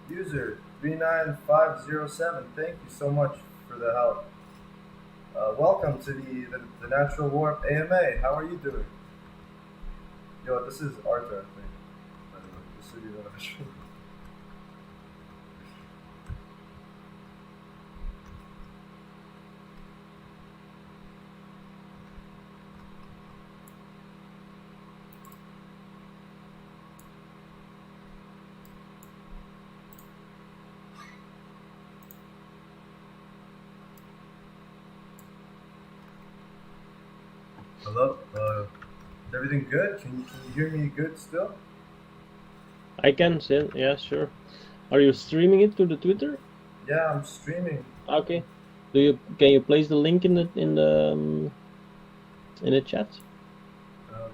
User 39507, thank you so much for the help. Welcome to the Natural Warp AMA. How are you doing? Yo, this is Arthur, I think. By the way, just so you know. Hello? Is everything good? Can you hear me good still? I can send. Yeah, sure. Are you streaming it to the Twitter? Yeah, I'm streaming. Okay. Can you place the link in the chat? Okay, okay.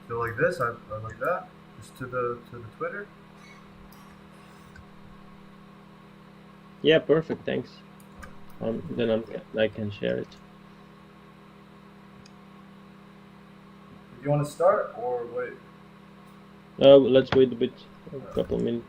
So like this, I like that. Just to the Twitter. Yeah, perfect. Thanks. Then I can share it. Do you want to start or wait? Let's wait a bit, a couple minutes.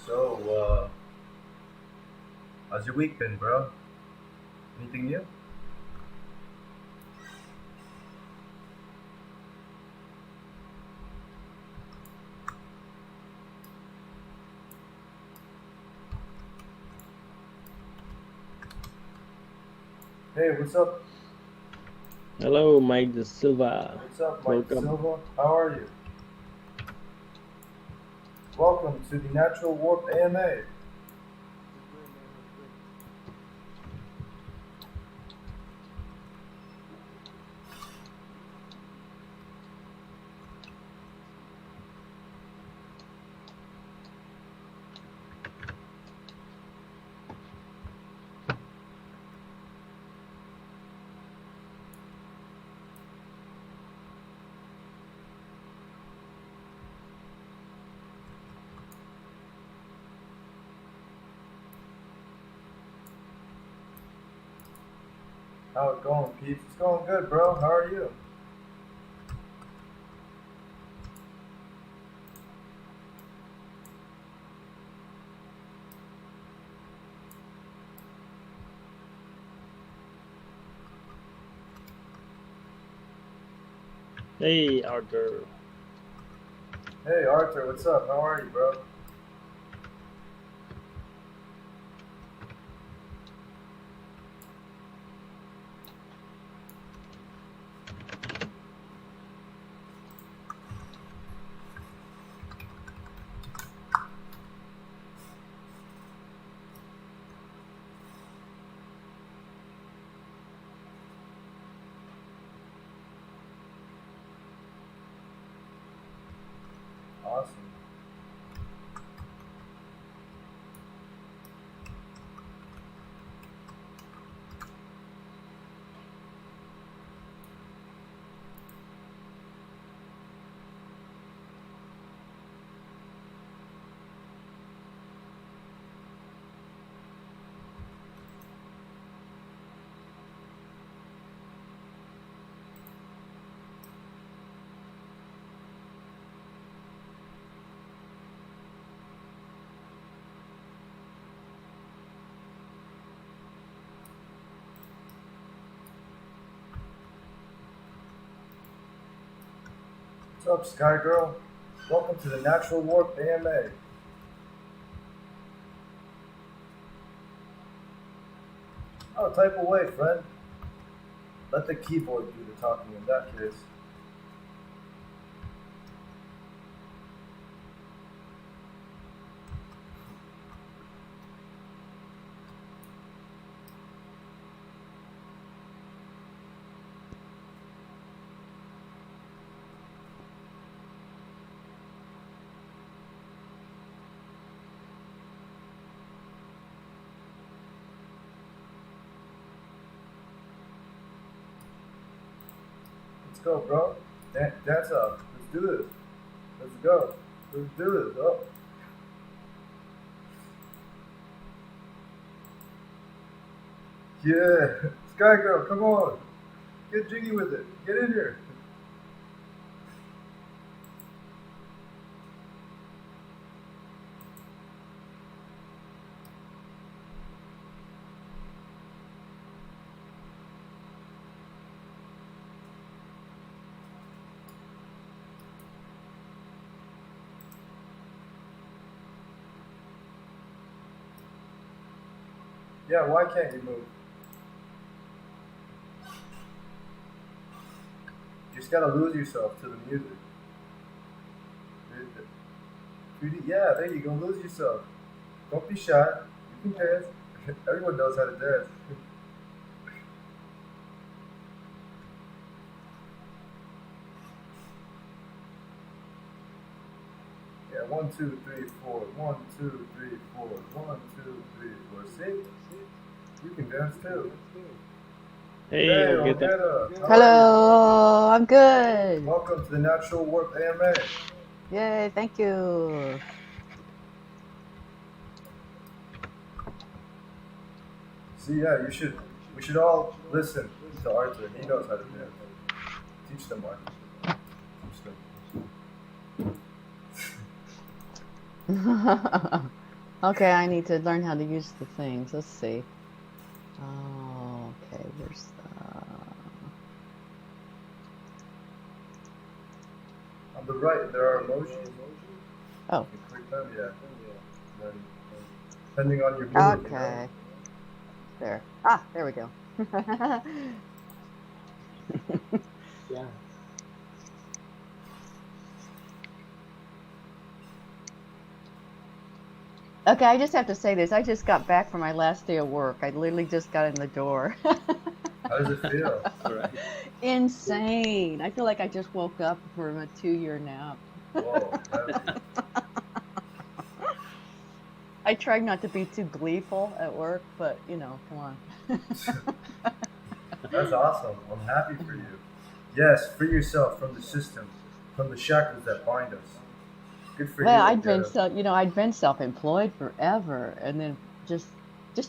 So, how's your week been, bro? Anything new? Hey, what's up? Hello, Mike de Silva. What's up, Mike Welcome. Silva? How are you? Welcome to the Natural Warp AMA. How it going, Pete? It's going good, bro. How are you? Hey, Arthur. Hey, Arthur, what's up? How are you, bro? Awesome. What's up, Sky Girl? Welcome to the Natural Warp AMA. Oh, type away, friend. Let the keyboard do the talking in that case. Let's go, bro. Dance up. Let's do this. Let's go. Let's do this. Oh. Yeah. Sky Girl, come on. Get jiggy with it. Get in here. Yeah, why can't you move? You just gotta lose yourself to the music. Yeah, there you go. Lose yourself. Don't be shy. You can dance. Everyone knows how to dance. Yeah, 1, 2, 3, 4. 1, 2, 3, 4. 1, 2, 3, 4. See? You can dance too. Hey, Hey, Olgeta. Olgeta. How are Hello, I'm you? good. Welcome to the Natural Warp AMA. Yay, thank you. See, yeah, we should all listen to Arthur. He knows how to dance. Teach them, Arthur. Teach them. Okay, I need to learn how to use the things. Let's see. Oh, okay, where's the... On the right, there are emojis. Oh. You click them, yeah. And then, depending on your mood, Okay. you know. There. Ah, there we go. Yeah. Okay, I just have to say this. I just got back from my last day of work. I literally just got in the door. How does it feel? All right. Insane. I feel like I just woke up from a 2-year nap. Whoa. I tried not to be too gleeful at work, but you know, come on. That's awesome. I'm happy for you. Yes, free yourself from the system, from the shackles that bind us. Good for Well, you. I'd been self-employed forever, and then just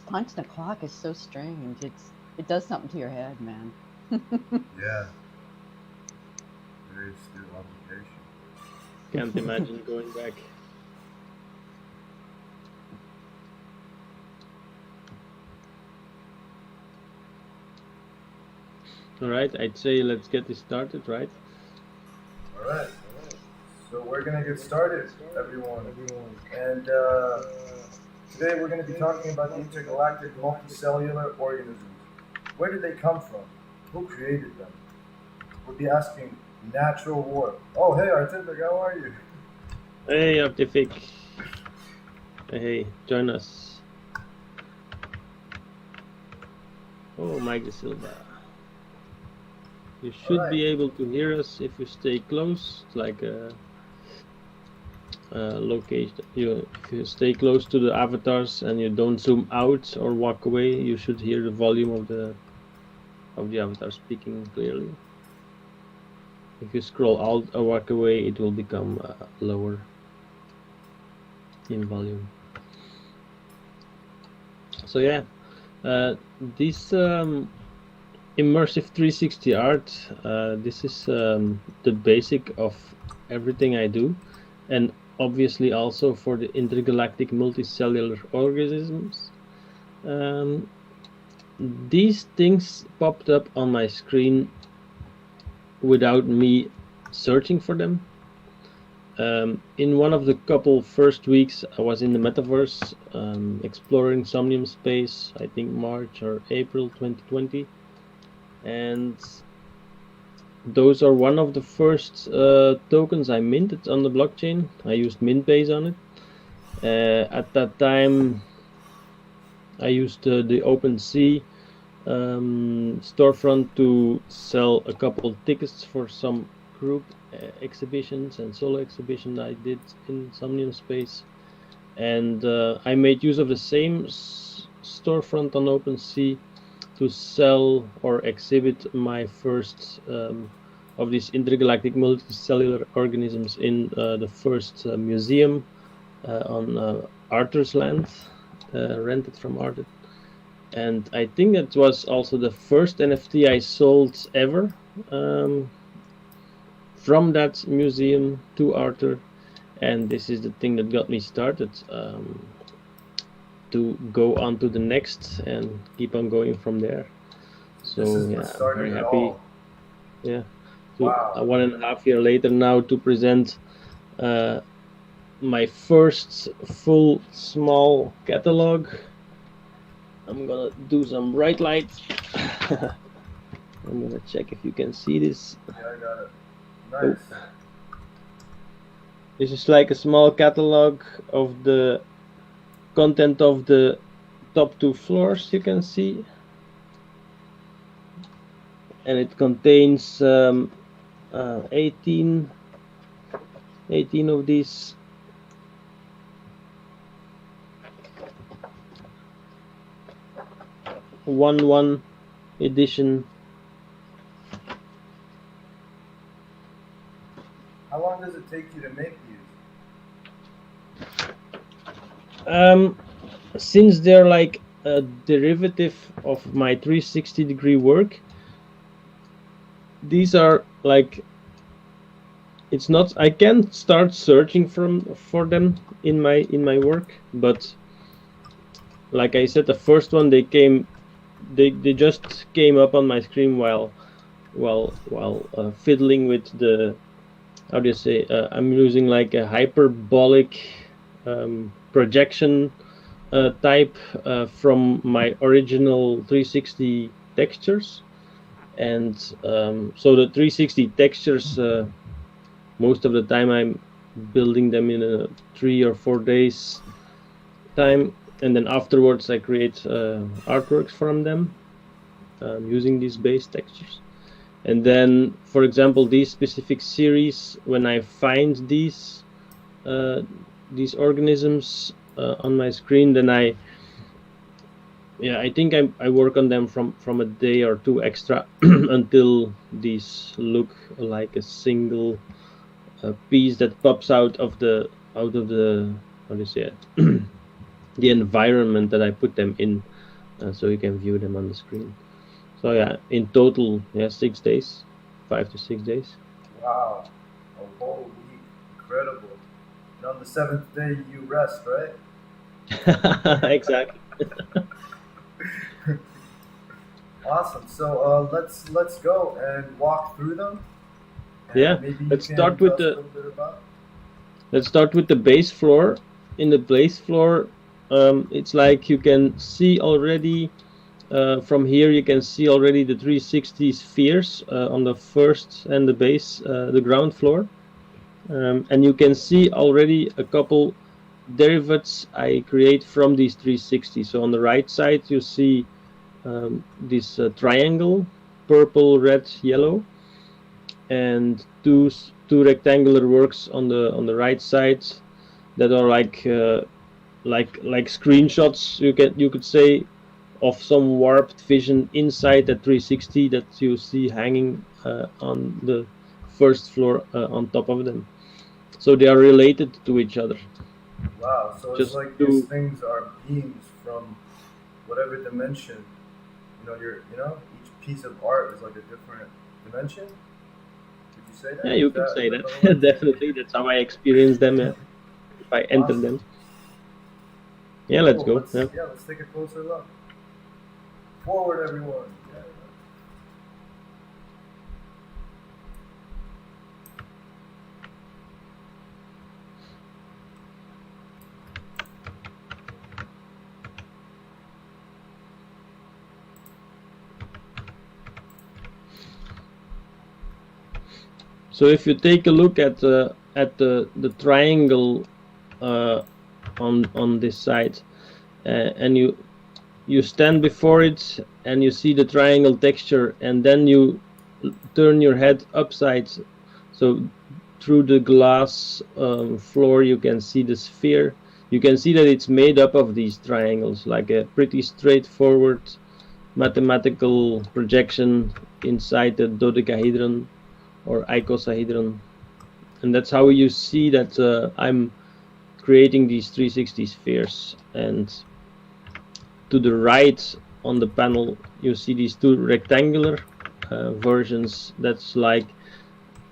punching the clock is so strange. It does something to your head, man. Yeah. Very still obligation. Can't imagine going back. All right, I'd say let's get this started, right? All right. So we're gonna get started, everyone. And today we're gonna be talking about the intergalactic multicellular organisms. Where did they come from? Who created them? We'll be asking natural warp. Oh, hey, Artific, how are you? Hey, Artific. Hey, join us. Oh, Mike De Silva. You should be able to hear us if you stay close. It's like location. If you stay close to the avatars and you don't zoom out or walk away, you should hear the volume of the avatar speaking clearly. If you scroll out or walk away, it will become lower in volume. So yeah, this immersive 360 art, this is the basic of everything I do, and obviously also for the intergalactic multicellular organisms. These things popped up on my screen without me searching for them. In one of the couple first weeks, I was in the metaverse exploring Somnium space, I think March or April 2020, and those are one of the first tokens I minted on the blockchain. I used Mintbase on it. At that time, I used the OpenSea storefront to sell a couple tickets for some group exhibitions and solo exhibition I did in Somnium space, and I made use of the same storefront on OpenSea to sell or exhibit my first of these intergalactic multicellular organisms in the first museum on Arthur's Land, rented from Arthur. And I think that was also the first NFT I sold ever from that museum to Arthur. And this is the thing that got me started to go on to the next and keep on going from there. So yeah, I'm very happy. Yeah, Wow. 1.5 years later now to present my first full small catalog. I'm gonna do some bright lights. I'm gonna check if you can see this. Yeah, I got it. Nice. This is like a small catalog of the content of the top 2 floors, you can see. And it contains 18 of these one edition. How long does it take you to make these? Since they're like a derivative of my 360-degree work, these are like, it's not, I can start searching for them in my work, but like I said, the first one they just came up on my screen while fiddling with the, how do you say, I'm using like a hyperbolic projection type from my original 360 textures. And so the 360 textures, most of the time I'm building them in a 3 or 4 days time, and then afterwards I create artworks from them using these base textures. And then, for example, these specific series, when I find these organisms on my screen, then I think I work on them from a day or 2 extra until these look like a single piece that pops out of the how do you say it, the environment that I put them in, so you can view them on the screen. So yeah, in total, 6 days, 5 to 6 days. Wow, a whole week, incredible. And on the 7th day you rest, right? Exactly. Awesome. So let's go and walk through them. And yeah, maybe let's start with the base floor. In the base floor, it's like you can see already from here. You can see already the 360 spheres on the first and the base, the ground floor, and you can see already a couple derivatives I create from these 360. So on the right side you see this triangle, purple, red, yellow, and two rectangular works on the right side that are like screenshots, you could say, of some warped vision inside the 360 that you see hanging on the first floor on top of them. So they are related to each other. Wow, so it's Just like to these things are beings from whatever dimension. Each piece of art is like a different dimension. Could you say yeah, that? you Is could that say is that that. the whole idea? Definitely, that's how I experience them. Yeah. If I enter Awesome. them, yeah, let's Cool. go. Let's Yeah. yeah, let's take a closer look. Forward, everyone. Yeah. So if you take a look at the triangle on this side, and you stand before it and you see the triangle texture, and then you turn your head upside, so through the glass floor you can see the sphere. You can see that it's made up of these triangles, like a pretty straightforward mathematical projection inside the dodecahedron or icosahedron. And that's how you see that I'm creating these 360 spheres. And to the right on the panel you see these two rectangular versions. That's like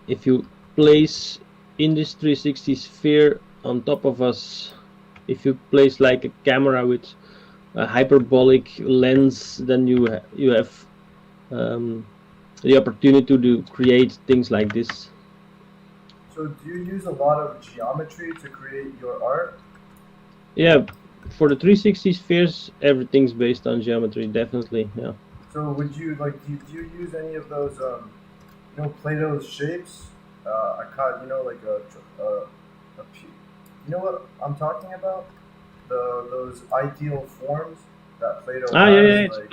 if you place in this 360 sphere on top of us, if you place like a camera with a hyperbolic lens, then you have the opportunity to create things like this. So do you use a lot of geometry to create your art? Yeah, for the 360 spheres, everything's based on geometry, definitely. Yeah. So would you like do you use any of those Plato's shapes? I caught like you know what I'm talking about? Those ideal forms that Plato Yeah, has, like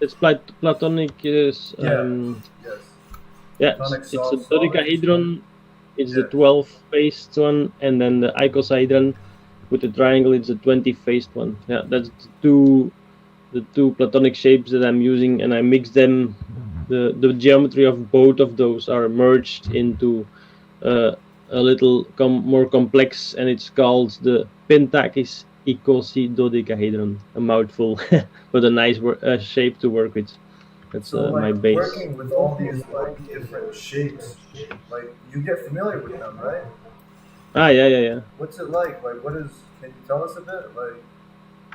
it's Platonic. Yes, yes, yeah, Platonic it's a solids. dodecahedron. It's the Yeah. 12-faced one, and then the icosahedron with the triangle, it's the 20-faced one. Yeah, that's the two Platonic shapes that I'm using, and I mix them. The geometry of both of those are merged into a little more complex, and it's called the pentakis icosahedron. A mouthful, but a nice shape to work with. That's So my like base. working with all these like different shapes, like you get familiar with them, right? Yeah. What's it like? Like what is? Can you tell us a bit? Like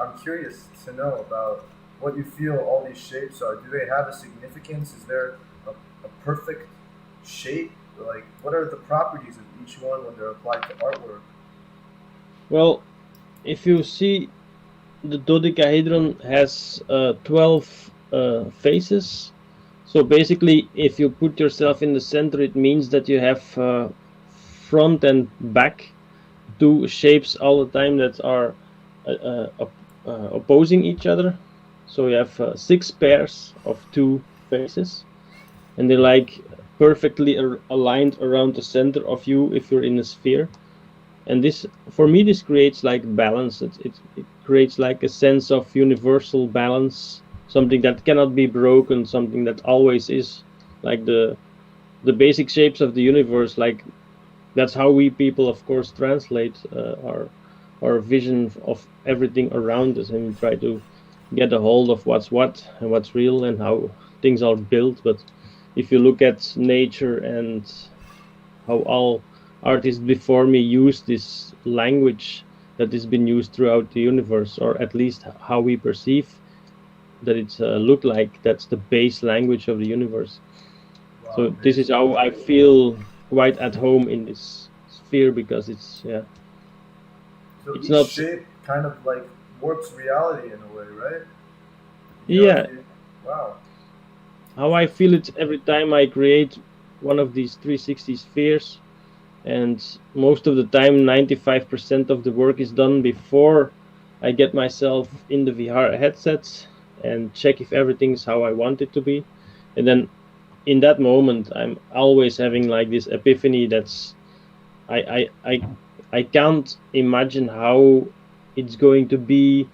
I'm curious to know about what you feel all these shapes are. Do they have a significance? Is there a perfect shape? Like, what are the properties of each one when they're applied to artwork? Well, if you see, the dodecahedron has 12 faces. So basically, if you put yourself in the center, it means that you have front and back two shapes all the time that are opposing each other. So you have 6 pairs of two faces, and they're like perfectly aligned around the center of you if you're in a sphere. And this, for me, this creates like balance. It creates like a sense of universal balance, something that cannot be broken, something that always is, like the basic shapes of the universe. Like that's how we people, of course, translate our vision of everything around us, and we try to get a hold of what's what and what's real and how things are built. But if you look at nature and how all artists before me use this language that has been used throughout the universe, or at least how we perceive that it's look like, that's the base language of the universe. Wow, So this is amazing. how I feel quite at home in this sphere, because it's So it's each not shape kind of like warps reality in a way, right? yeah Wow. how I feel it every time I create one of these 360 spheres. And most of the time, 95% of the work is done before I get myself in the VR headsets and check if everything's how I want it to be. And then in that moment, I'm always having like this epiphany that's I I can't imagine how it's going to be,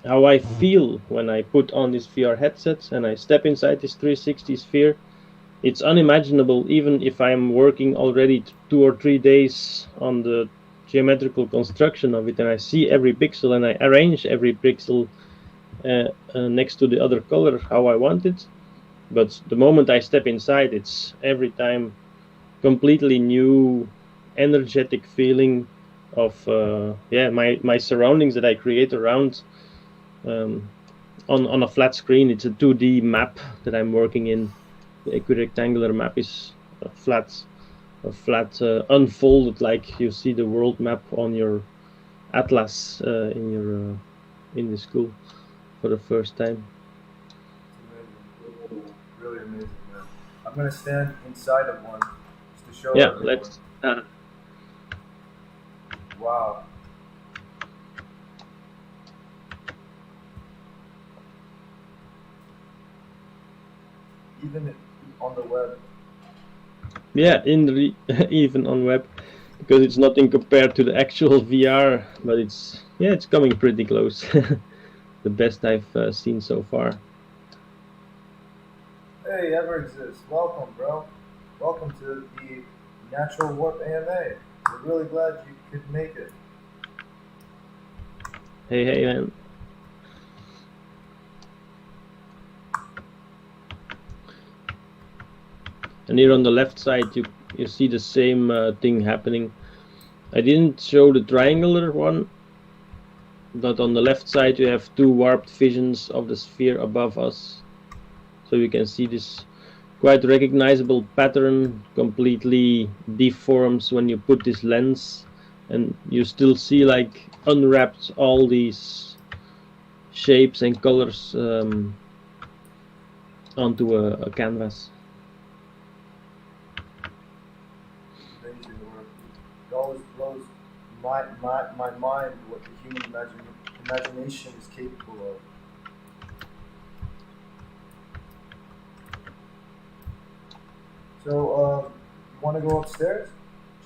how I feel when I put on this VR headset and I step inside this 360 sphere. It's unimaginable, even if I'm working already 2 or 3 days on the geometrical construction of it, and I see every pixel and I arrange every pixel next to the other color how I want it. But the moment I step inside, it's every time completely new, energetic feeling of my surroundings that I create around. On a flat screen, it's a 2D map that I'm working in. The equirectangular map is a flat unfolded, like you see the world map on your atlas in the school for the first time. It's amazing. Really amazing, man. I'm gonna stand inside of one just to show Yeah, everyone. let's. Wow. Even on the web. Yeah, even on web, because it's nothing compared to the actual VR, but it's coming pretty close. The best I've seen so far. Hey, Exists. Welcome, bro. Welcome to the Natural Warp AMA. We're really glad you could make it. Hey, man. And here on the left side, you see the same thing happening. I didn't show the triangular one, but on the left side you have two warped visions of the sphere above us. So you can see this quite recognizable pattern completely deforms when you put this lens, and you still see like unwrapped all these shapes and colors onto a canvas. Amazing work. It always blows my mind what the human imagination is capable of. So, you want to go upstairs?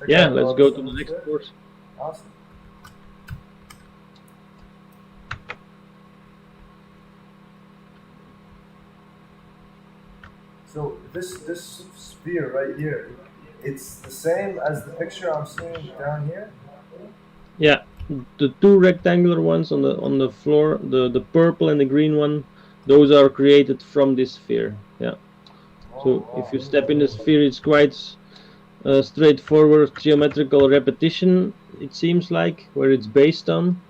Yeah, let's go to the next course. Awesome. So this sphere right here, it's the same as the picture I'm seeing down here? Yeah, the two rectangular ones on the floor, the purple and the green one, those are created from this sphere. Yeah. So if you step in the sphere, it's quite straightforward geometrical repetition, it seems like, where it's based on.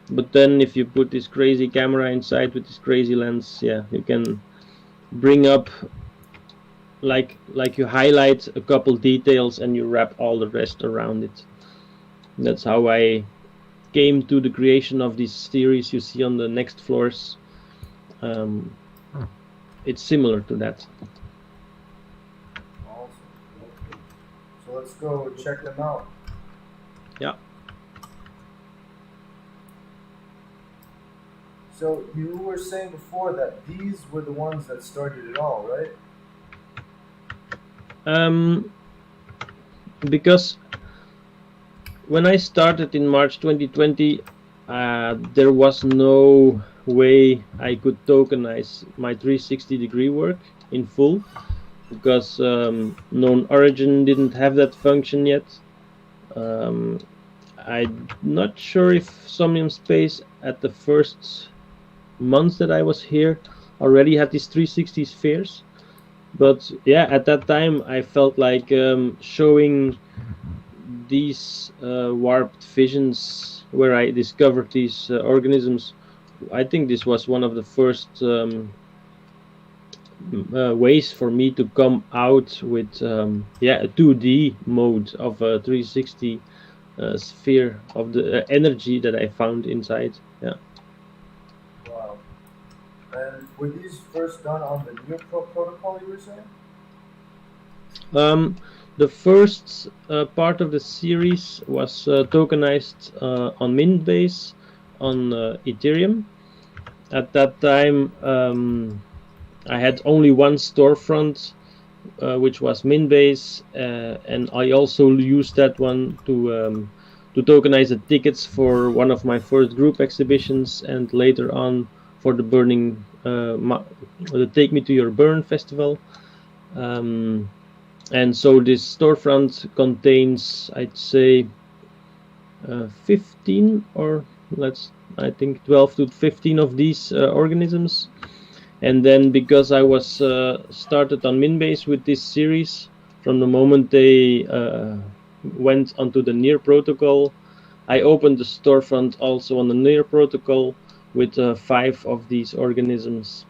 But then if you put this crazy camera inside with this crazy lens, yeah, you can bring up, like you highlight a couple details and you wrap all the rest around it. That's how I came to the creation of this series you see on the next floors. It's similar to that. So let's go check them out. Yeah. So you were saying before that these were the ones that started it all, right? Because when I started in March 2020, there was no way I could tokenize my 360-degree work in full, because known origin didn't have that function yet. I'm not sure if Somnium Space at the first months that I was here already had these 360 spheres, but yeah, at that time I felt like showing these warped visions where I discovered these organisms. I think this was one of the first ways for me to come out with a 2D mode of a 360 sphere of the energy that I found inside. Yeah. Wow. And were these first done on the Neopro protocol you were saying? The first part of the series was tokenized on Mintbase on Ethereum. At that time, I had only one storefront, which was Minbase, and I also used that one to tokenize the tickets for one of my first group exhibitions, and later on for the burning, the Take Me to Your Burn festival. And so this storefront contains, I'd say, 15 or I think 12 to 15 of these organisms. And then because I was started on Minbase with this series, from the moment they went onto the Near protocol, I opened the storefront also on the Near protocol with 5 of these organisms.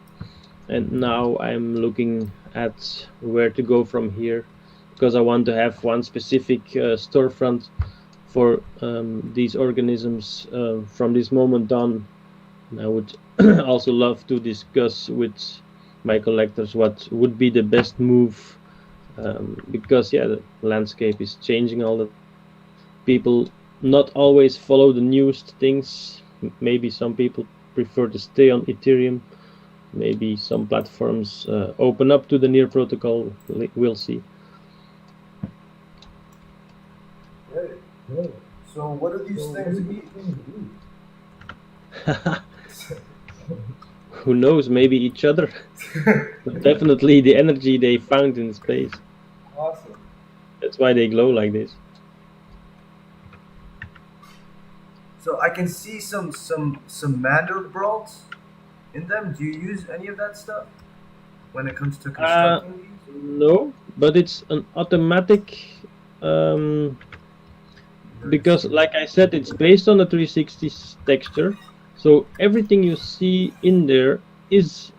And now I'm looking at where to go from here, because I want to have one specific storefront for these organisms from this moment on. And I would also love to discuss with my collectors what would be the best move, because the landscape is changing all the people not always follow the newest things. Maybe some people prefer to stay on Ethereum. Maybe some platforms open up to the Near protocol. We'll see. Great. So what do these things eat? Who knows? Maybe each other. But definitely the energy they found in space. Awesome. That's why they glow like this. So I can see some mandelbrot in them. Do you use any of that stuff when it comes to constructing these? No, but it's an automatic, because like I said, it's based on the 360 texture. So everything you see in there is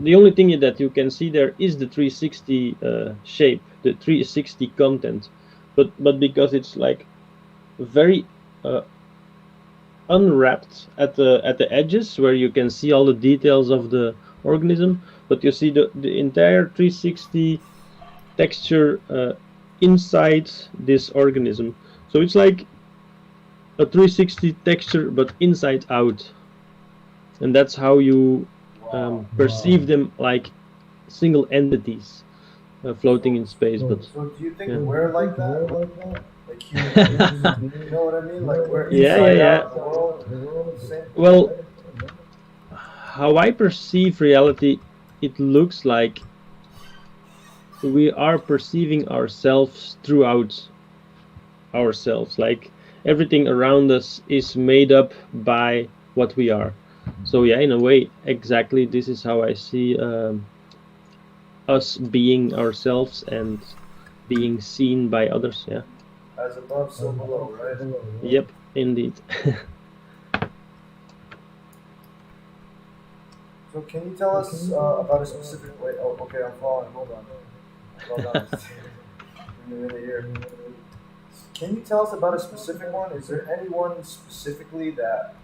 the only thing that you can see there is the 360 shape, the 360 content. But because it's like very unwrapped at the edges where you can see all the details of the organism, but you see the entire 360 texture inside this organism. So it's like a 360 texture but inside out, and that's how you perceive them, like single entities floating in space. So do you think we're like that? Like humans, you know what I mean? Like we're inside out the world. Well, how I perceive reality, it looks like we are perceiving ourselves throughout ourselves. Like everything around us is made up by what we are. So in a way, exactly this is how I see us being ourselves and being seen by others. As above, so below, right? Yep, indeed. So can you tell us about a specific way? Oh, okay, I'm following. Hold on. Here. Can you tell us about a specific one? Is there anyone specifically that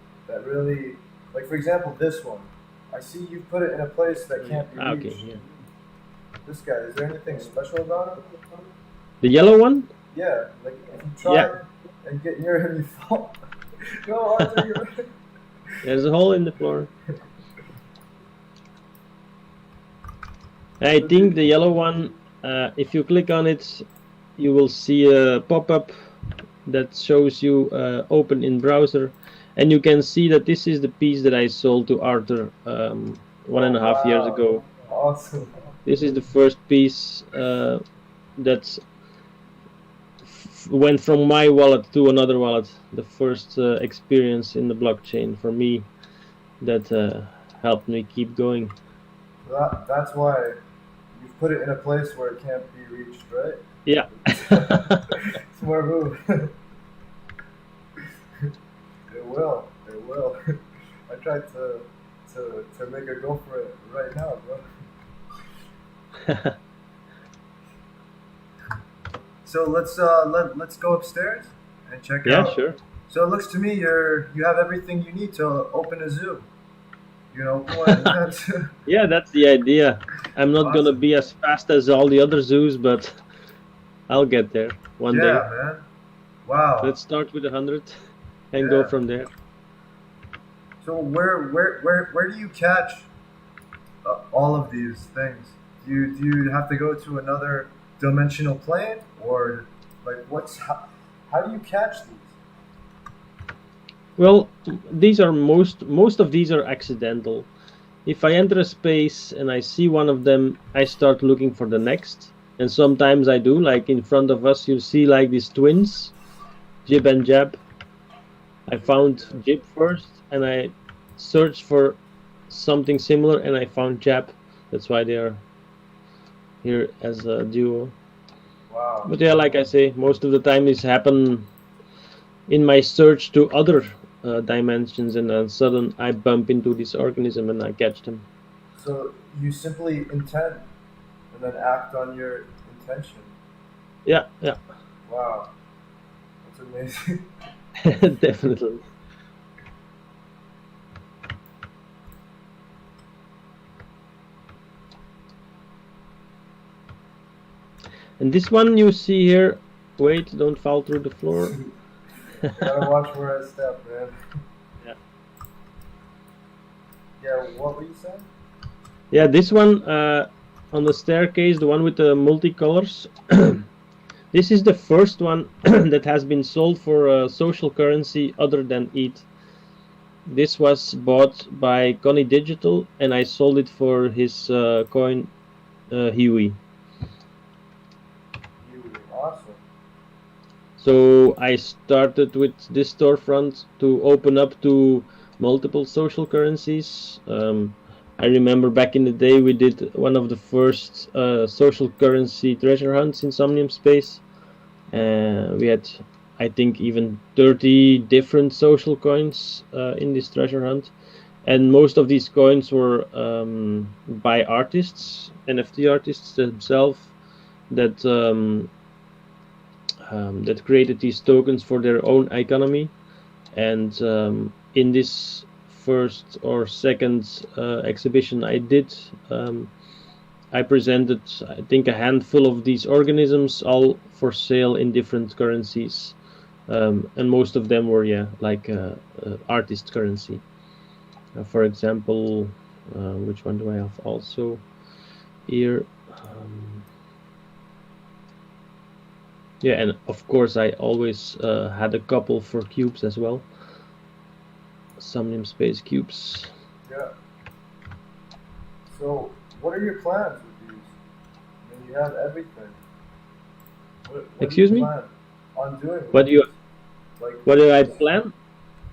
really, like for example, this one? I see you put it in a place that can't be reached. Okay, yeah. This guy, is there anything special about it? The yellow one? Yeah, like if you try and get near him, you fall. No, Arthur, There's a hole in the floor. I think the yellow one, if you click on it, you will see a pop-up that shows you open in browser, and you can see that this is the piece that I sold to Arthur 1.5 years ago. Awesome. This is the first piece that went from my wallet to another wallet. The first experience in the blockchain for me that helped me keep going. That's why you've put it in a place where it can't be reached, right? Yeah. Smart move. It will. I tried to make a go for it right now, bro. So let's go upstairs and check it out. Yeah, sure. So it looks to me you have everything you need to open a zoo. You know, one. Yeah, that's the idea. I'm not gonna be as fast as all the other zoos, but I'll get there one day. Yeah, man. Wow. Let's start with 100 and go from there. So where do you catch all of these things? Do you have to go to another dimensional plane, or like how do you catch these? Well, these are most of these are accidental. If I enter a space and I see one of them, I start looking for the next. And sometimes I do, like in front of us, you see like these twins, Jib and Jab. I found Jib first, and I searched for something similar, and I found Jab. That's why they are here as a duo. Wow. But yeah, like I say, most of the time this happen in my search to other dimensions, and then sudden I bump into this organism and I catch them. So you simply intend and then act on your intention. Yeah, yeah, Wow, that's amazing. definitely. And this one you see here, wait, don't fall through the floor. Gotta watch where I step, man. Yeah. Yeah, what were you saying? Yeah, this one on the staircase, the one with the multicolors. This is the first one that has been sold for a social currency other than ETH. This was bought by Connie Digital, and I sold it for his coin Huey. You awesome. So I started with this storefront to open up to multiple social currencies. I remember back in the day we did one of the first social currency treasure hunts in Somnium space. We had, I think, even 30 different social coins in this treasure hunt. And most of these coins were by artists, NFT artists themselves, that that created these tokens for their own economy. And in this first or second exhibition I did, I presented, I think, a handful of these organisms, all for sale in different currencies. And most of them were, yeah, like artist currency. For example, which one do I have also here? Yeah, and of course I always had a couple for cubes as well. Somnium space cubes. Yeah. So, what are your plans with these? I mean, you have everything. What Excuse do you me? plan on doing with What do you? these? Like, What do I plan?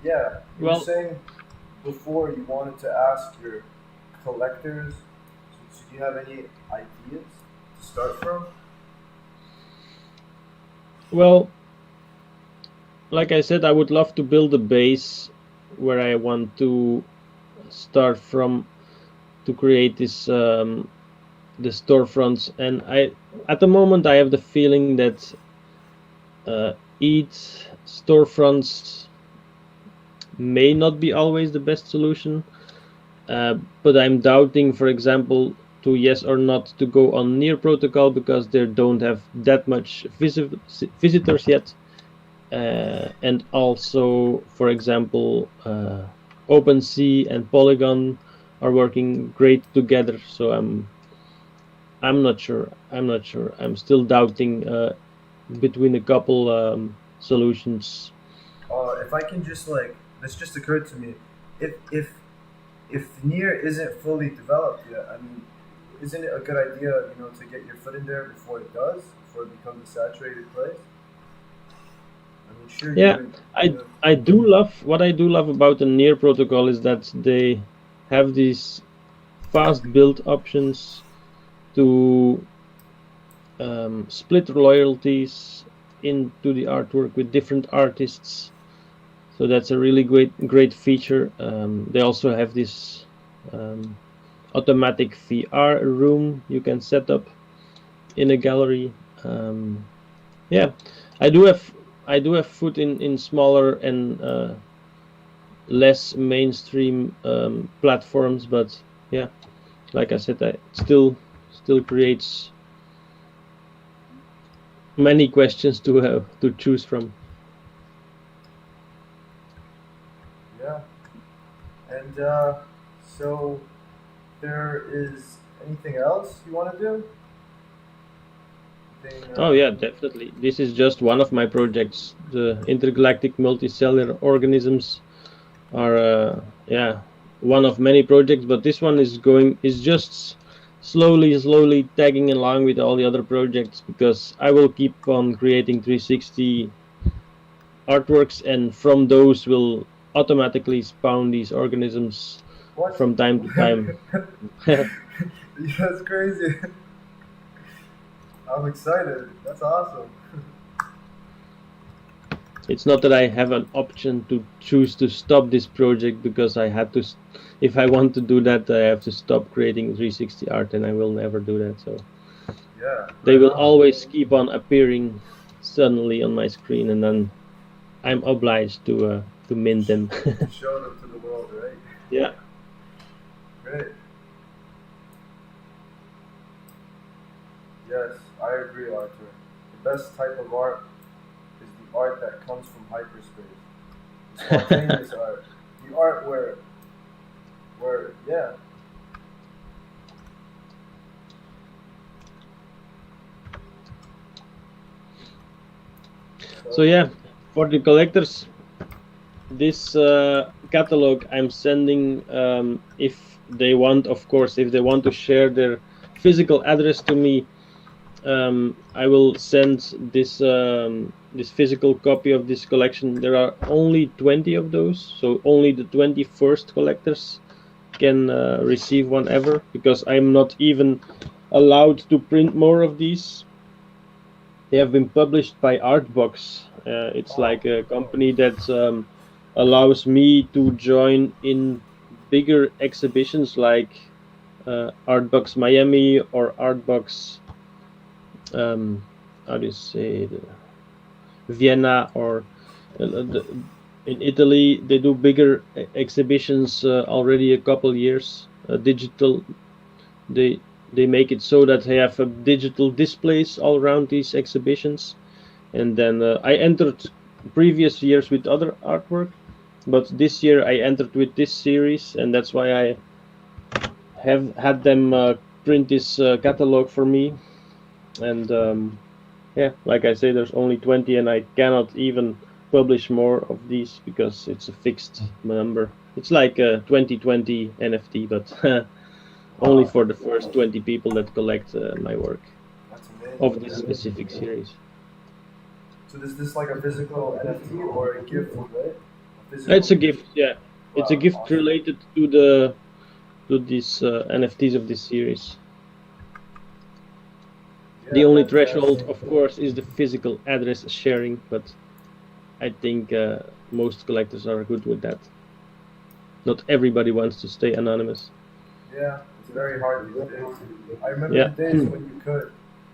yeah, you were Well, saying before you wanted to ask your collectors. So do you have any ideas to start from? well, like I said, I would love to build a base where I want to start from to create this the storefronts. And at the moment, I have the feeling that each storefronts may not be always the best solution. But I'm doubting, for example, to yes or not to go on Near protocol because they don't have that much visitors yet. And also, for example, OpenSea and Polygon are working great together. So I'm not sure. I'm not sure. I'm still doubting between a couple solutions. If I can just like this just occurred to me, if if if Nier isn't fully developed yet, I mean, isn't it a good idea, to get your foot in there before it does, before it becomes a saturated place? I mean, sure Yeah, you I would. I do love what I do love about the Near protocol is that they have these fast build options to split royalties into the artwork with different artists. So that's a really great feature. They also have this automatic VR room you can set up in a gallery. Yeah, I do have foot in smaller and less mainstream platforms, but yeah, like I said, it still creates many questions to choose from. Yeah, and so there is Anything else you want to do? Oh yeah, definitely. This is just one of my projects. The intergalactic multicellular organisms are yeah, one of many projects, but this one is just slowly tagging along with all the other projects, because I will keep on creating 360 artworks, and from those will automatically spawn these organisms What? from time to time. That's crazy. I'm excited. That's awesome. It's not that I have an option to choose to stop this project, because I had to. If I want to do that, I have to stop creating 360 art, and I will never do that. So Yeah. they will always keep on appearing suddenly on my screen, and then I'm obliged to mint them. Show them to the world, right? Yeah. Great. Yes, I agree, Arthur. The best type of art is the art that comes from hyperspace. The spontaneous art. The art where, yeah. So yeah, for the collectors, this catalog I'm sending, if they want, of course, if they want to share their physical address to me, I will send this physical copy of this collection. There are only 20 of those, so only the 21st collectors can receive one ever, because I'm not even allowed to print more of these. They have been published by Artbox. It's like a company that allows me to join in bigger exhibitions like Artbox Miami or Artbox, how do you say, Vienna, or in Italy they do bigger exhibitions already a couple years. Digital, they make it so that they have digital displays all around these exhibitions. And then I entered previous years with other artwork, but this year I entered with this series, and that's why I have had them print this catalog for me. And yeah, like I say, there's only 20, and I cannot even publish more of these because it's a fixed number. It's like a 2020 NFT, but only for the first 20 people that collect my work. That's amazing. Of this specific series. So is this like a physical NFT or a gift, right? It's a gift, yeah. Wow, It's a gift awesome. related to these NFTs of this series. Yeah, The only fantastic. threshold, of course, is the physical address sharing, but I think most collectors are good with that. Not everybody wants to stay anonymous. Yeah, it's very hard these days. I remember Yeah. the days when you could.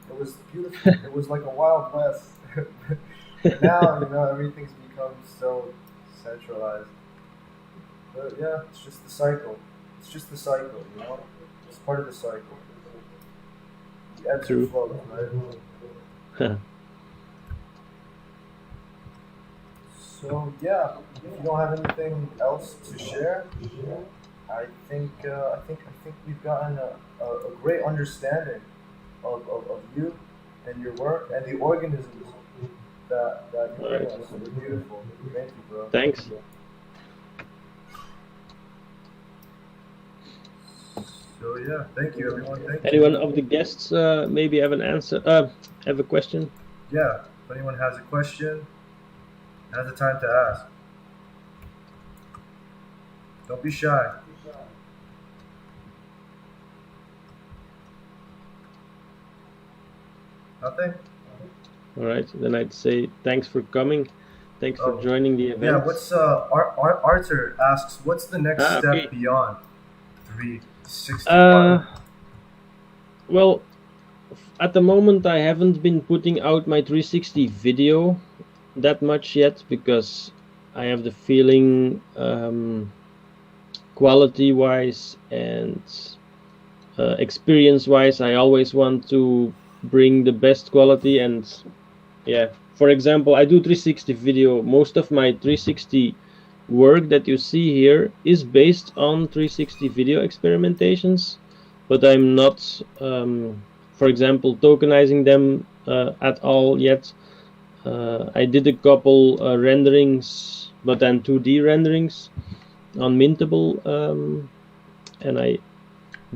It was beautiful. It was like a wild west. But now, everything's become so centralized. But yeah, it's just the cycle. It's just the cycle, It's part of the cycle. The ebbs True. and flows, right? So yeah, if you don't have anything else to share, I think we've gotten a great understanding of you and your work and the organisms that you bring us. They're beautiful. Thank you, bro. Thanks. So yeah, thank you, everyone. Thank Anyone you. of the guests maybe have an answer? Have a question? Yeah, if anyone has a question, now's the time to ask. Don't be shy. Nothing? All right, then I'd say thanks for coming. Thanks for Oh, joining the event. yeah. What's Arthur asks, what's the next step Okay. beyond 360? Well, at the moment I haven't been putting out my 360 video that much yet, because I have the feeling quality wise and experience wise, I always want to bring the best quality. And yeah, for example, I do 360 video. Most of my 360 work that you see here is based on 360 video experimentations, but I'm not, for example, tokenizing them at all yet. I did a couple renderings, but then 2D renderings on Mintable, and I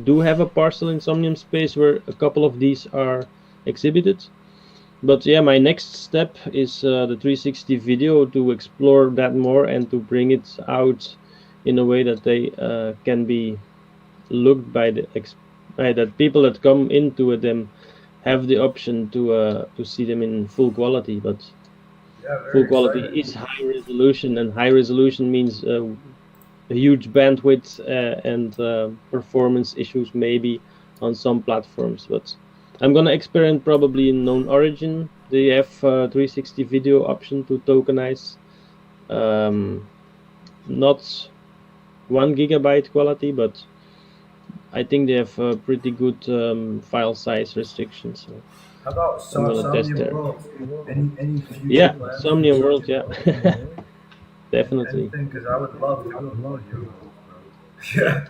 do have a parcel in Somnium space where a couple of these are exhibited. But yeah, my next step is the 360 video, to explore that more and to bring it out in a way that they can be looked by that people that come into them have the option to see them in full quality. But Yeah, full very quality exciting. is high resolution, and high resolution means a huge bandwidth and performance issues maybe on some platforms. But I'm gonna experiment probably in known origin. They have 360 video option to tokenize, not 1 GB quality, but I think they have pretty good file size restrictions. So How about I'm gonna test Somnium there. World? Any future Yeah, plans for Somnium World, yeah. Definitely. anything? Because I would love to go to your world, bro. Yeah.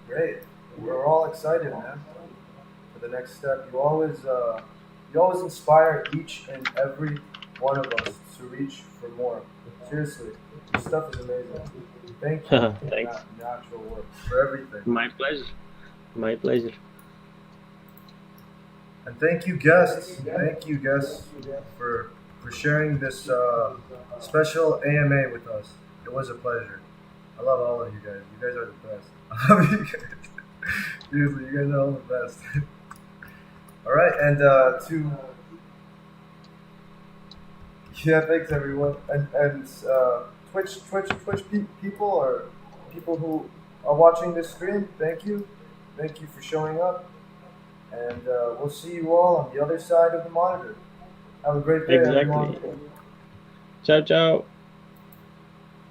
Great. We're all excited, man, for the next step. You always inspire each and every one of us to reach for more. Seriously, this stuff is amazing. Thank you, Thanks. Natural Work, for everything. My pleasure. My pleasure. And thank you, guests. Thank you, guests, for sharing this special AMA with us. It was a pleasure. I love all of you guys. You guys are the best. I love you guys. Seriously, you guys are all the best. All right, and to yeah, thanks everyone, and Twitch people, or people who are watching this stream. Thank you for showing up, and we'll see you all on the other side of the monitor. Have a great day, everyone. Exactly. Ciao, ciao.